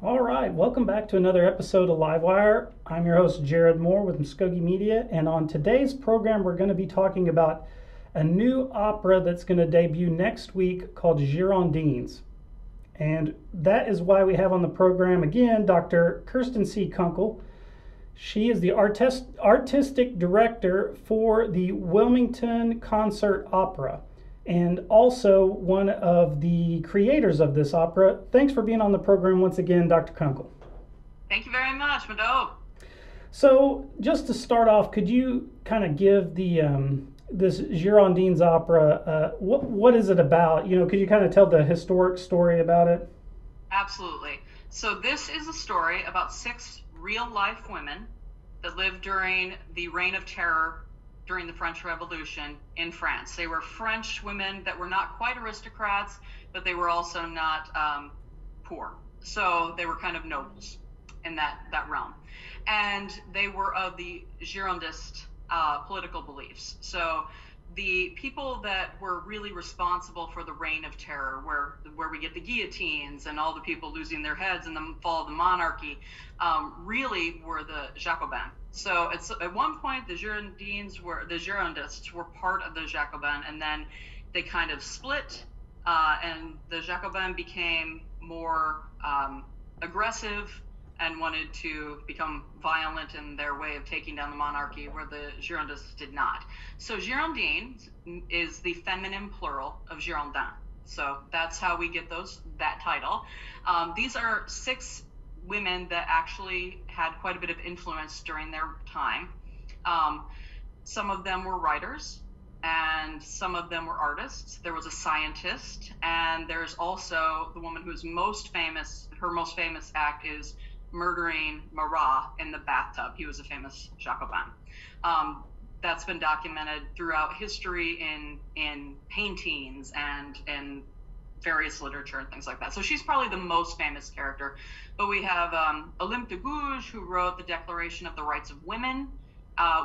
All right, welcome back to another episode of Live Wire. I'm your host, Jared Moore with Mvskoke Media, and on today's program, we're going to be talking about a new opera that's going to debut next week called Girondines. And that is why we have on the program again Dr. Kirsten C. Kunkle. She is the artistic director for the Wilmington Concert Opera and also one of the creators of this opera. Thanks for being on the program once again, Dr. Kunkle. Thank you very much, Mado. So, just to start off, could you kind of give the this Girondines opera? What is it about? Could you kind of tell the historic story about it? Absolutely. So this is a story about 6 real-life women that lived during the Reign of Terror during the French Revolution in France. They were French women that were not quite aristocrats, but they were also not poor. So they were kind of nobles in that realm. And they were of the Girondist political beliefs. So the people that were really responsible for the Reign of Terror, where we get the guillotines and all the people losing their heads in the fall of the monarchy, really were the Jacobins. So at one point, the Girondists were part of the Jacobins, and then they kind of split, and the Jacobins became more aggressive and wanted to become violent in their way of taking down the monarchy, where the Girondists did not. So Girondines is the feminine plural of Girondin. So that's how we get that title. These are 6 women that actually had quite a bit of influence during their time. Some of them were writers, and some of them were artists. There was a scientist, and there's also the woman who's most famous. Her most famous act is murdering Marat in the bathtub. He was a famous Jacobin. That's been documented throughout history in paintings and in various literature and things like that. So she's probably the most famous character. But we have Olympe de Gouges, who wrote the Declaration of the Rights of Women.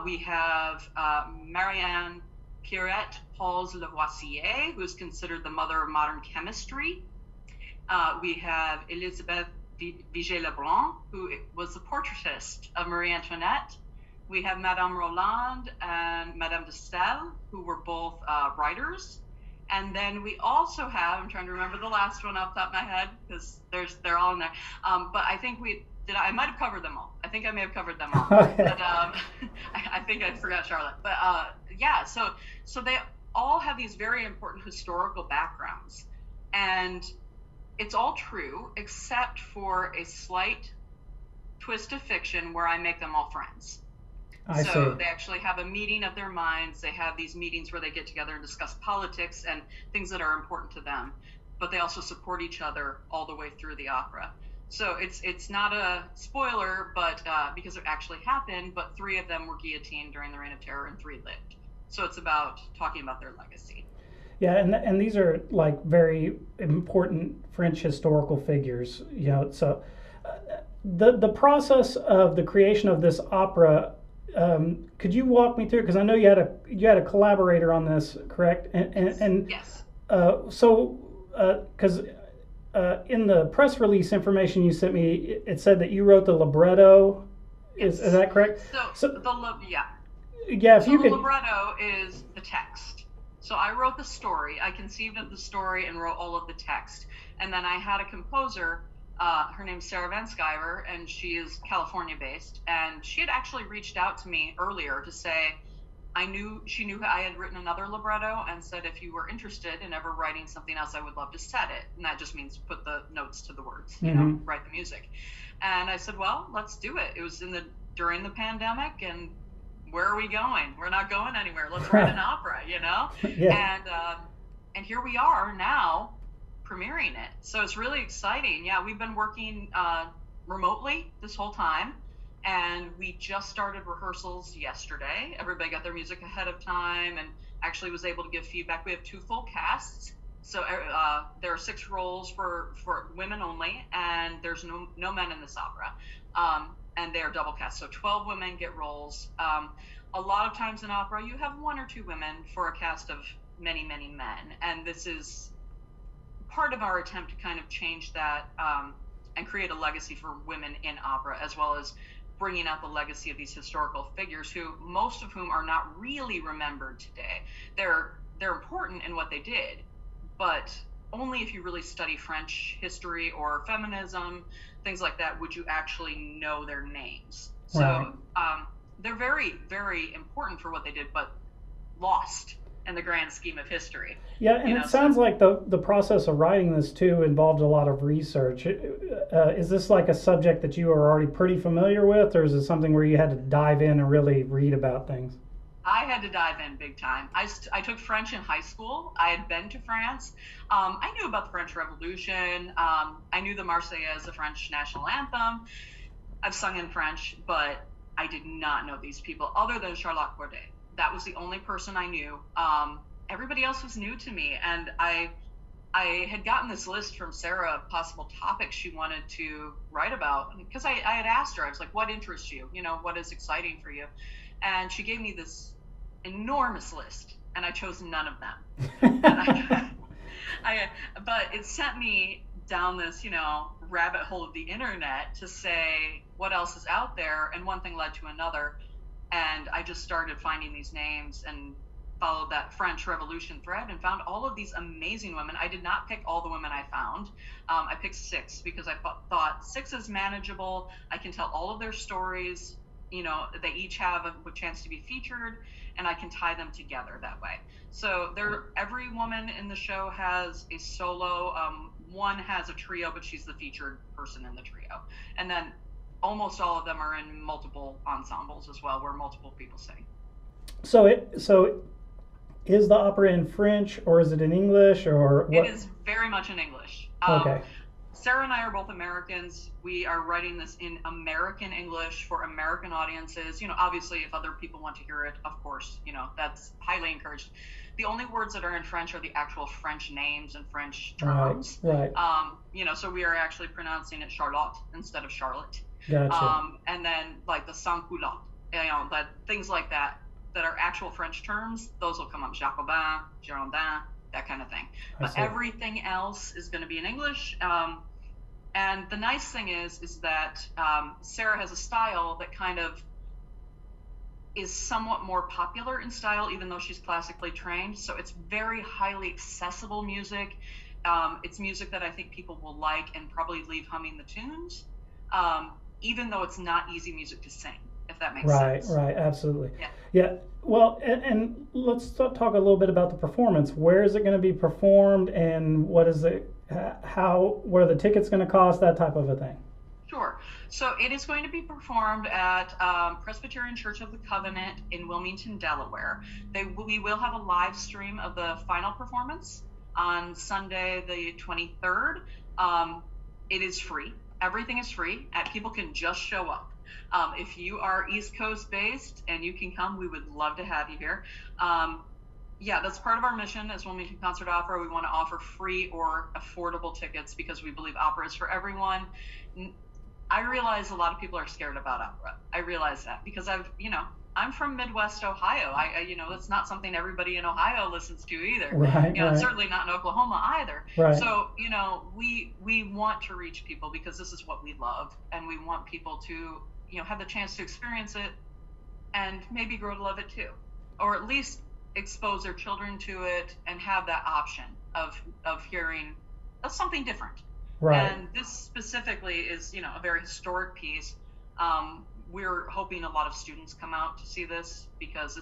We have Marianne Pierrette Pauls Lavoisier, who is considered the mother of modern chemistry. We have Elisabeth Vigée-Lebrun, who was the portraitist of Marie Antoinette. We have Madame Roland and Madame de Staël, who were both writers. And then we also have, I'm trying to remember the last one off the top of my head, because they're all in there. But I think I might have covered them all. I think I may have covered them all. But I think I forgot Charlotte. But yeah, so they all have these very important historical backgrounds. And it's all true, except for a slight twist of fiction where I make them all friends. I So see. they actually have a meeting of their minds. They have these meetings where they get together and discuss politics and things that are important to them. But they also support each other all the way through the opera. So it's not a spoiler, but because it actually happened. But 3 of them were guillotined during the Reign of Terror, and 3 lived. So it's about talking about their legacy. Yeah, and these are like very important French historical figures. So the process of the creation of this opera. Could you walk me through? Because I know you had a collaborator on this, correct? And Yes. Because in the press release information you sent me, it said that you wrote the libretto. Yes. Is that correct? So Yeah, if So you the could. libretto is the text. So I wrote the story. I conceived of the story and wrote all of the text. And then I had a composer. Her name's Sarah Van Sciver, and she is California-based. And she had actually reached out to me earlier to say, she knew I had written another libretto, and said if you were interested in ever writing something else, I would love to set it. And that just means put the notes to the words, write the music. And I said, well, let's do it. It was during the pandemic, and where are we going? We're not going anywhere. Let's write an opera, Yeah. And here we are now premiering it. So it's really exciting. Yeah, we've been working remotely this whole time, and we just started rehearsals yesterday. Everybody got their music ahead of time and actually was able to give feedback. We have 2 full casts. So there are 6 roles for women only, and there's no men in this opera. And they are double cast. So 12 women get roles. A lot of times in opera, you have 1 or 2 women for a cast of many, many men. And this is part of our attempt to kind of change that and create a legacy for women in opera, as well as bringing out the legacy of these historical figures who, most of whom are not really remembered today. They're important in what they did, but only if you really study French history or feminism, things like that, would you actually know their names. So they're very, very important for what they did, but lost in the grand scheme of history. Yeah, and it sounds like the process of writing this too involved a lot of research. Is this like a subject that you are already pretty familiar with, or is it something where you had to dive in and really read about things? I had to dive in big time. I took French in high school. I had been to France. I knew about the French Revolution. I knew the Marseillaise, the French national anthem. I've sung in French, but I did not know these people other than Charlotte Corday. That was the only person I knew. Everybody else was new to me, and I had gotten this list from Sarah of possible topics she wanted to write about, because I had asked her. I was like, what interests you? What is exciting for you? And she gave me this enormous list, and I chose none of them. But it sent me down this, rabbit hole of the internet to say what else is out there, and one thing led to another, and I just started finding these names and followed that French Revolution thread and found all of these amazing women. I did not pick all the women I found. I picked 6 because I thought 6 is manageable. I can tell all of their stories. They each have a chance to be featured, and I can tie them together that way. So every woman in the show has a solo. One has a trio, but she's the featured person in the trio. And then almost all of them are in multiple ensembles as well, where multiple people sing. So is the opera in French, or is it in English, or what? It is very much in English. Okay. Sarah and I are both Americans. We are writing this in American English for American audiences. Obviously, if other people want to hear it, of course, that's highly encouraged. The only words that are in French are the actual French names and French terms. Right. So we are actually pronouncing it Charlotte instead of Charlotte. Gotcha. And then like the sans-culotte, that things like that are actual French terms, those will come up. Jacobin, Girondins, that kind of thing. But everything else is going to be in English. And the nice thing is that Sarah has a style that kind of is somewhat more popular in style, even though she's classically trained. So it's very highly accessible music. It's music that I think people will like and probably leave humming the tunes, even though it's not easy music to sing, if that makes sense. Right, absolutely. Yeah. Well, and let's talk a little bit about the performance. Where is it going to be performed, and what are the tickets going to cost, that type of a thing? Sure. So it is going to be performed at Presbyterian Church of the Covenant in Wilmington, Delaware. We will have a live stream of the final performance on Sunday, the 23rd. It is free. Everything is free. People can just show up. If you are East Coast based and you can come, we would love to have you here. That's part of our mission as Wilmington Concert Opera. We want to offer free or affordable tickets because we believe opera is for everyone. I realize a lot of people are scared about opera. I realize that because I'm from Midwest Ohio. That's not something everybody in Ohio listens to either. Right. Certainly not in Oklahoma either. Right. So, we want to reach people because this is what we love, and we want people to, have the chance to experience it and maybe grow to love it too, or at least expose their children to it and have that option of hearing something different. Right. And this specifically is, a very historic piece. We're hoping a lot of students come out to see this because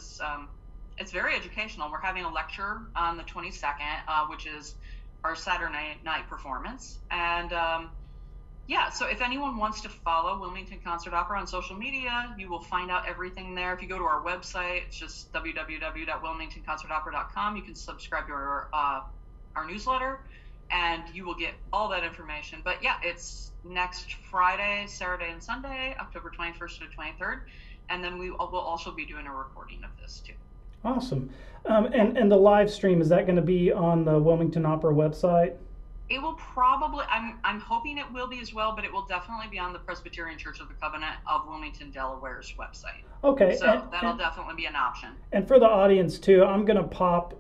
it's very educational. We're having a lecture on the 22nd, which is our Saturday night performance. And so if anyone wants to follow Wilmington Concert Opera on social media, you will find out everything there. If you go to our website, it's just www.wilmingtonconcertopera.com. You can subscribe to our newsletter, and you will get all that information. But it's next Friday, Saturday, and Sunday, October 21st to 23rd. And then we'll also be doing a recording of this too. Awesome. And the live stream, is that going to be on the Wilmington Opera website? It will probably, I'm hoping it will be as well, but it will definitely be on the Presbyterian Church of the Covenant of Wilmington, Delaware's website. Okay. So that'll definitely be an option. And for the audience too, I'm going to pop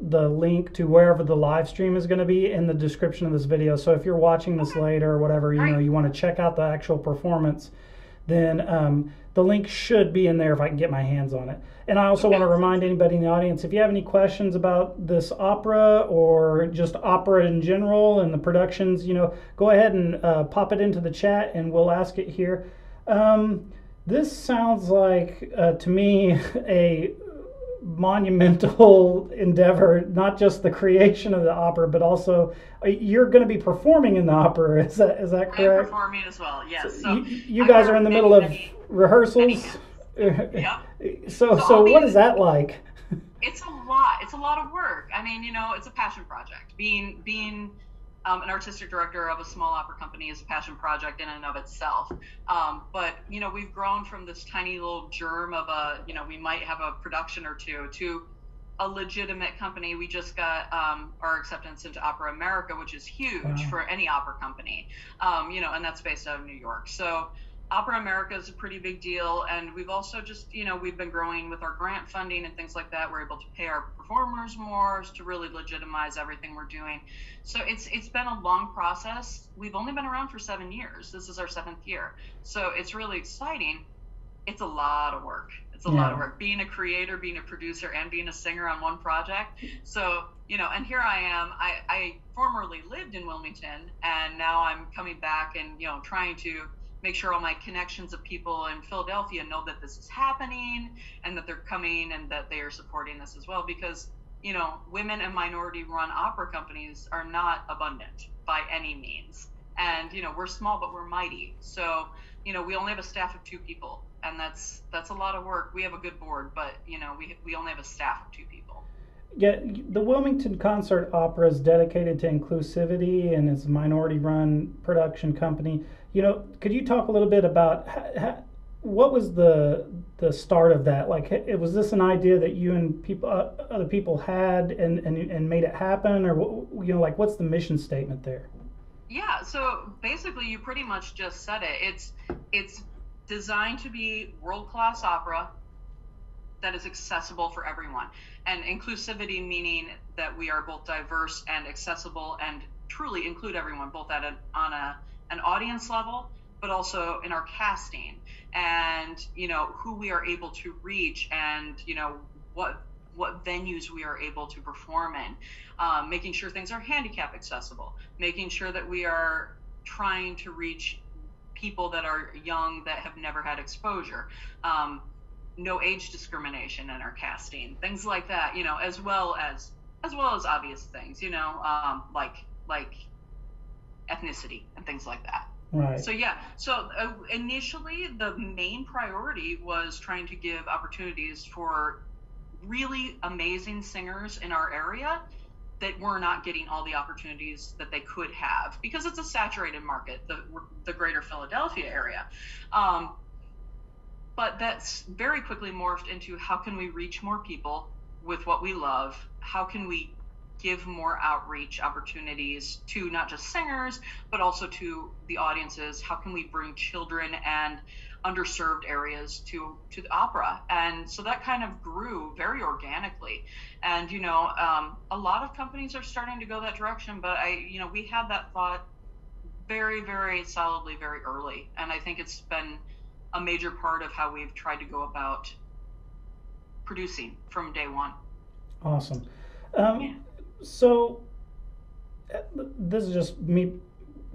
the link to wherever the live stream is going to be in the description of this video. So if you're watching this later or whatever, you want to check out the actual performance, then the link should be in there if I can get my hands on it. And I also want to remind anybody in the audience, if you have any questions about this opera or just opera in general and the productions, go ahead and pop it into the chat and we'll ask it here. This sounds like, to me, a monumental endeavor, not just the creation of the opera, but also you're going to be performing in the opera. Is that correct? I'm performing as well, yes. So you guys are in the middle of rehearsals? Yeah. So what is that like? It's a lot. It's a lot of work. I mean, it's a passion project. Being an artistic director of a small opera company is a passion project in and of itself. But we've grown from this tiny little germ of we might have a production or two to a legitimate company. We just got our acceptance into Opera America, which is huge for any opera company. And that's based out of New York. So Opera America is a pretty big deal, and we've also just, we've been growing with our grant funding and things like that. We're able to pay our performers more to really legitimize everything we're doing. So it's been a long process. We've only been around for 7 years. This is our 7th year. So it's really exciting. It's a lot of work. It's a lot of work, being a creator, being a producer, and being a singer on one project. So, and here I am. I formerly lived in Wilmington, and now I'm coming back and, trying to make sure all my connections of people in Philadelphia know that this is happening and that they're coming and that they are supporting this as well, because women and minority run opera companies are not abundant by any means, and we're small but we're mighty. So we only have a staff of 2 people, and that's a lot of work. We have a good board, but we only have a staff of 2 people. Yeah, the Wilmington Concert Opera is dedicated to inclusivity and is a minority-run production company. Could you talk a little bit about what was the start of that? Like, was this an idea that you and other people had and made it happen, or what's the mission statement there? Yeah, so basically, you pretty much just said it. It's designed to be world-class opera that is accessible for everyone, and inclusivity meaning that we are both diverse and accessible and truly include everyone, both at an audience level, but also in our casting, and who we are able to reach, and what venues we are able to perform in, making sure things are handicap accessible, making sure that we are trying to reach people that are young that have never had exposure. No age discrimination in our casting, things like that, as well as obvious things, like ethnicity and things like that. Right. So initially the main priority was trying to give opportunities for really amazing singers in our area that were not getting all the opportunities that they could have, because it's a saturated market, the greater Philadelphia area. But that's very quickly morphed into, how can we reach more people with what we love? How can we give more outreach opportunities to not just singers, but also to the audiences? How can we bring children and underserved areas to the opera? And so that kind of grew very organically. And, a lot of companies are starting to go that direction, but we had that thought very, very solidly, very early. And I think it's been a major part of how we've tried to go about producing from day one. Awesome. So this is just me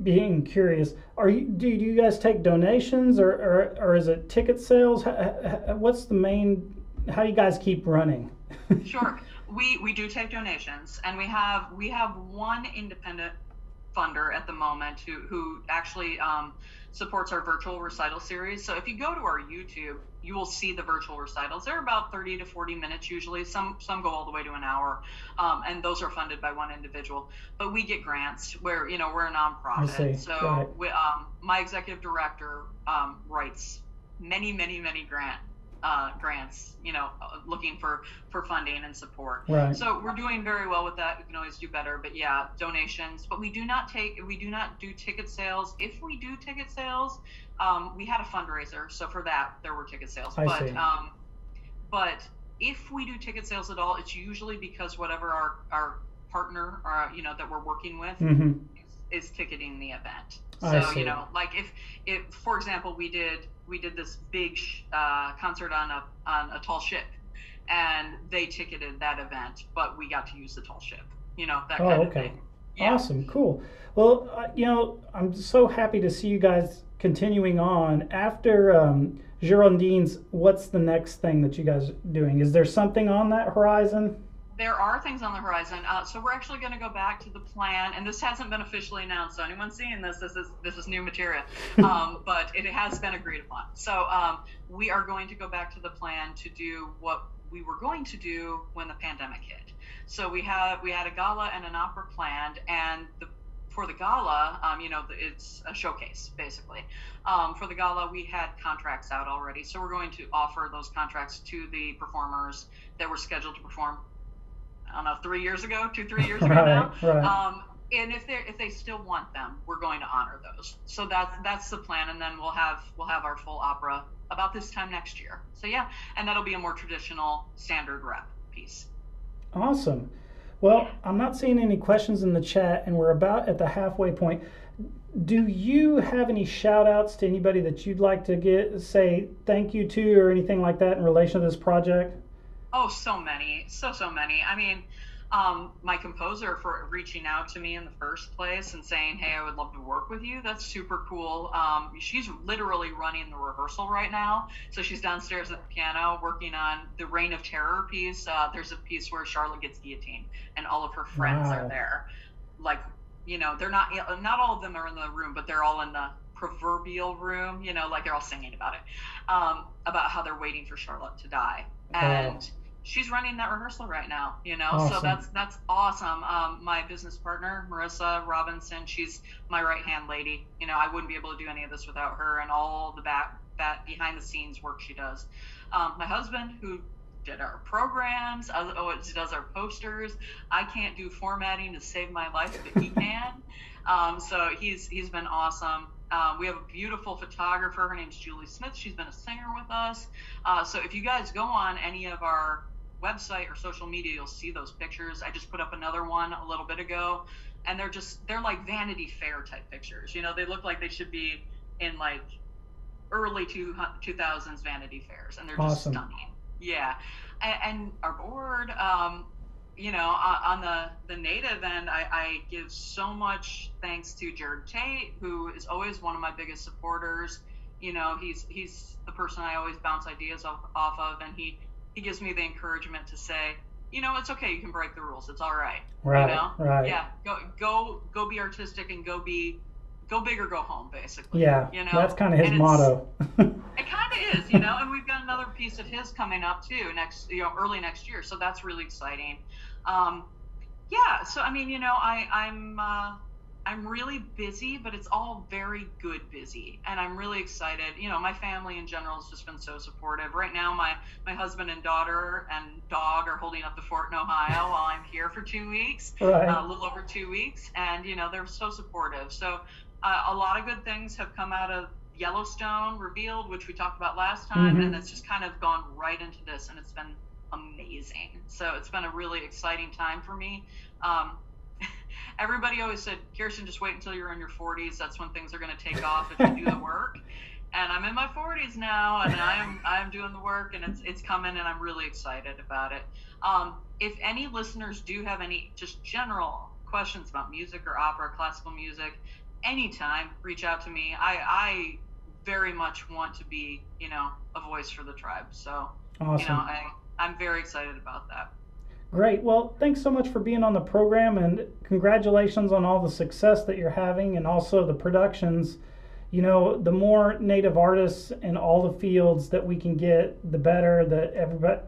being curious. Do you guys take donations, or is it ticket sales? What's the main? How do you guys keep running? Sure, we do take donations, and we have one independent funder at the moment who actually supports our virtual recital series. So if you go to our YouTube, you will see the virtual recitals. They're about 30 to 40 minutes usually. Some go all the way to an hour, and those are funded by one individual. But we get grants where we're a nonprofit. So my executive director writes many grants, looking for funding and support. Right. So we're doing very well with that. We can always do better, but donations. But we do not do ticket sales. If we do ticket sales, we had a fundraiser, so for that there were ticket sales. But if we do ticket sales at all, it's usually because whatever our partner, that we're working with, is ticketing the event. So like if for example we did this big concert on a tall ship, and they ticketed that event, but we got to use the tall ship. That kind of thing. Yeah. Awesome, cool. Well, I'm so happy to see you guys continuing on after Girondines. What's the next thing that you guys are doing? Is there something on that horizon? There are things on the horizon. So we're actually going to go back to the plan, and this hasn't been officially announced. So anyone seeing this is new material, but it has been agreed upon. So we are going to go back to the plan to do what we were going to do when the pandemic hit. So we had a gala and an opera planned, and for the gala, it's a showcase basically. For the gala, we had contracts out already, so we're going to offer those contracts to the performers that were scheduled to perform. I don't know, 3 years ago, 2-3 years ago now. Right. And if they still want them, we're going to honor those. So that's the plan, and then we'll have our full opera about this time next year. So yeah, and that'll be a more traditional standard rep piece. Awesome. Well, I'm not seeing any questions in the chat, and we're about at the halfway point. Do you have any shout outs to anybody that you'd like to say thank you to or anything like that in relation to this project? Oh, so many. So many. I mean, my composer for reaching out to me in the first place and saying, hey, I would love to work with you. That's super cool. She's literally running the rehearsal right now. So she's downstairs at the piano working on the Reign of Terror piece. There's a piece where Charlotte gets guillotined and all of her friends are there. Like, they're not all of them are in the room, but they're all in the proverbial room, like they're all singing about it, about how they're waiting for Charlotte to die. And she's running that rehearsal right now, awesome. So that's awesome. My business partner, Marissa Robinson, she's my right-hand lady. I wouldn't be able to do any of this without her and all the behind the scenes work she does. My husband, who did our programs, does our posters. I can't do formatting to save my life, but he can. So he's been awesome. We have a beautiful photographer. Her name's Julie Smith. She's been a singer with us. So if you guys go on any of our website or social media, you'll see those pictures. I just put up another one a little bit ago, and they're like Vanity Fair type pictures. They look like they should be in like early 2000s Vanity Fairs, and they're just stunning. Yeah. And our board, on the native end, I give so much thanks to Jared Tate, who is always one of my biggest supporters. He's the person I always bounce ideas off of, and he gives me the encouragement to say, it's okay, you can break the rules, it's all right. Right. Right. Yeah. Go be artistic and go big or go home, basically. Yeah. That's kind of his motto. It kind of is, and we've got another piece of his coming up too early next year, so that's really exciting. Yeah, so I mean, I'm really busy, but it's all very good busy, and I'm really excited. My family in general has just been so supportive. Right now, my husband and daughter and dog are holding up the fort in Ohio while I'm here for 2 weeks, right. A little over 2 weeks, and they're so supportive. So a lot of good things have come out of Yellowstone Revealed, which we talked about last time, and it's just kind of gone right into this, and it's been amazing. So it's been a really exciting time for me. Everybody always said, Kirsten, just wait until you're in your 40s. That's when things are going to take off if you do the work. And I'm in my 40s now, and I'm doing the work, and it's coming, and I'm really excited about it. If any listeners do have any just general questions about music or opera, classical music, anytime, reach out to me. I very much want to be, a voice for the tribe. So, awesome. I'm very excited about that. Great. Well, thanks so much for being on the program, and congratulations on all the success that you're having and also the productions. The more Native artists in all the fields that we can get, the better that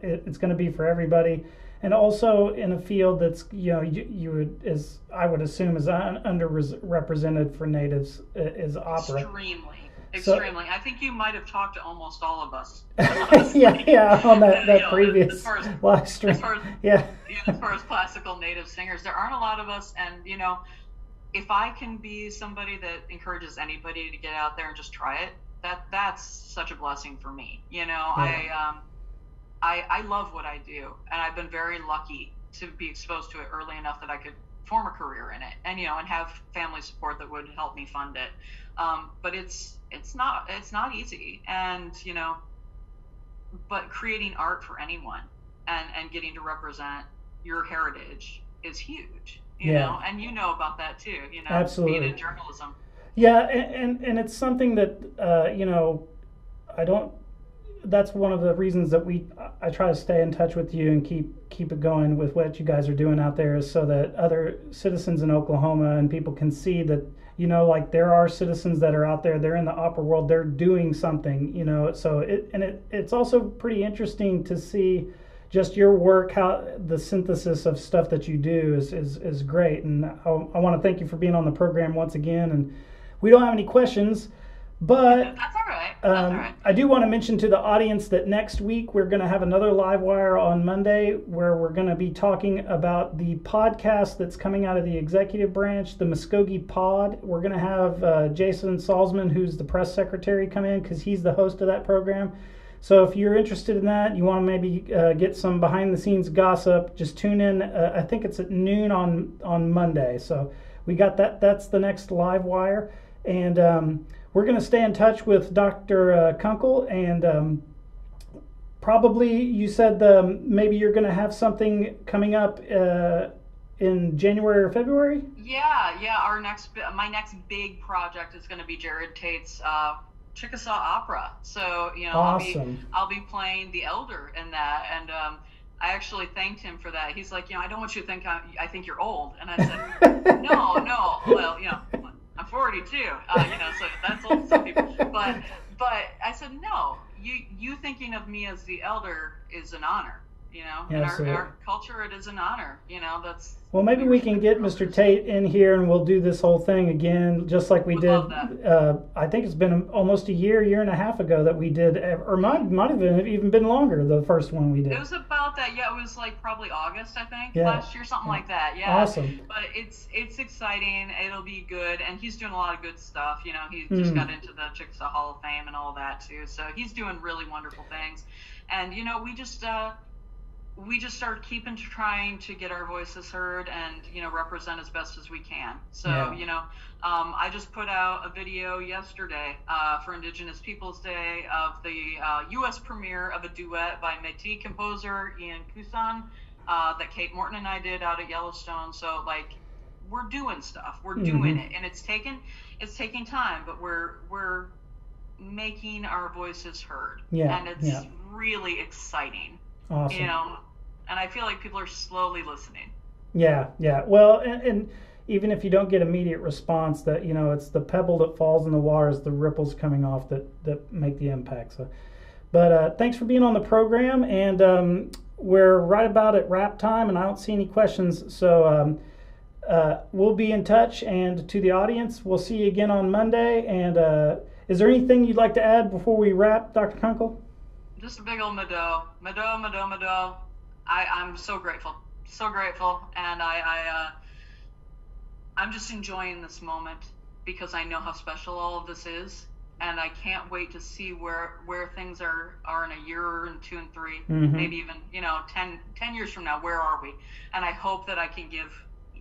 it's going to be for everybody. And also in a field that's, I would assume is underrepresented for Natives is opera. Extremely. I think you might have talked to almost all of us. yeah, on that previous live stream. As far as classical Native singers, there aren't a lot of us, and if I can be somebody that encourages anybody to get out there and just try it, that's such a blessing for me. I love what I do, and I've been very lucky to be exposed to it early enough that I could form a career in it, and and have family support that would help me fund it. But it's not easy, and but creating art for anyone and getting to represent your heritage is huge. You know, and about that too. Absolutely. Being in journalism. Yeah, and it's something that I don't. That's one of the reasons that I try to stay in touch with you and keep it going with what you guys are doing out there, is so that other citizens in Oklahoma and people can see that like there are citizens that are out there. They're in the opera world. They're doing something. So it's also pretty interesting to see just your work, how the synthesis of stuff that you do is great. And I want to thank you for being on the program once again. And we don't have any questions, but that's all right. That's all right. I do want to mention to the audience that next week we're going to have another live wire on Monday, where we're going to be talking about the podcast that's coming out of the executive branch, the Mvskoke Pod. We're going to have Jason Salzman, who's the press secretary, come in because he's the host of that program. So if you're interested in that, you want to maybe get some behind the scenes gossip, just tune in. I think it's at noon on Monday. So we got that. That's the next live wire. And we're going to stay in touch with Dr. Kunkle. And probably you said maybe you're going to have something coming up in January or February? Yeah. My next big project is going to be Jared Tate's Chickasaw opera. So awesome. I'll be playing the elder in that, and I actually thanked him for that. He's like, I don't want you to think I think you're old, and I said, no, well, I'm 42, so that's old to some people, but I said, no, you thinking of me as the elder is an honor. In our culture, it is an honor. That's. Well, maybe we can get Mr. Tate in here and we'll do this whole thing again, just like we did. I think it's been almost a year and a half ago that we did, or might have even been longer. The first one we did. It was about that. Yeah, it was like probably August, I think, last year, something like that. Yeah. Awesome. But it's exciting. It'll be good, and he's doing a lot of good stuff. He just got into the Chickasaw Hall of Fame and all that too. So he's doing really wonderful things, and we just start trying to get our voices heard and represent as best as we can. So I just put out a video yesterday for Indigenous Peoples Day of the U.S. premiere of a duet by Métis composer Ian Kusan that Kate Morton and I did out at Yellowstone. So we're doing stuff, we're doing it, and it's taking time, but we're making our voices heard, and it's really exciting. Awesome. And I feel like people are slowly listening. Yeah. Well, and even if you don't get immediate response, that it's the pebble that falls in the water, is the ripples coming off that make the impact. So, but thanks for being on the program, and we're right about at wrap time, and I don't see any questions. So we'll be in touch, and to the audience, we'll see you again on Monday. And is there anything you'd like to add before we wrap, Dr. Kunkle? Just a big old Mado. I'm so grateful, and I'm just enjoying this moment because I know how special all of this is, and I can't wait to see where things are in a year and 2 and 3, maybe even 10 years from now. Where are we? And I hope that I can give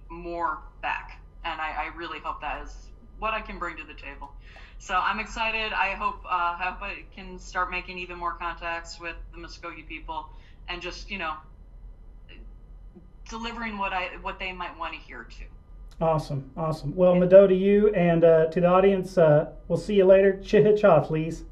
more back, and I really hope that is what I can bring to the table. So I'm excited. I hope I can start making even more contacts with the Mvskoke people, and just delivering what they might want to hear too. Awesome. Well, Mado to you, and to the audience, we'll see you later. Chihicha, please.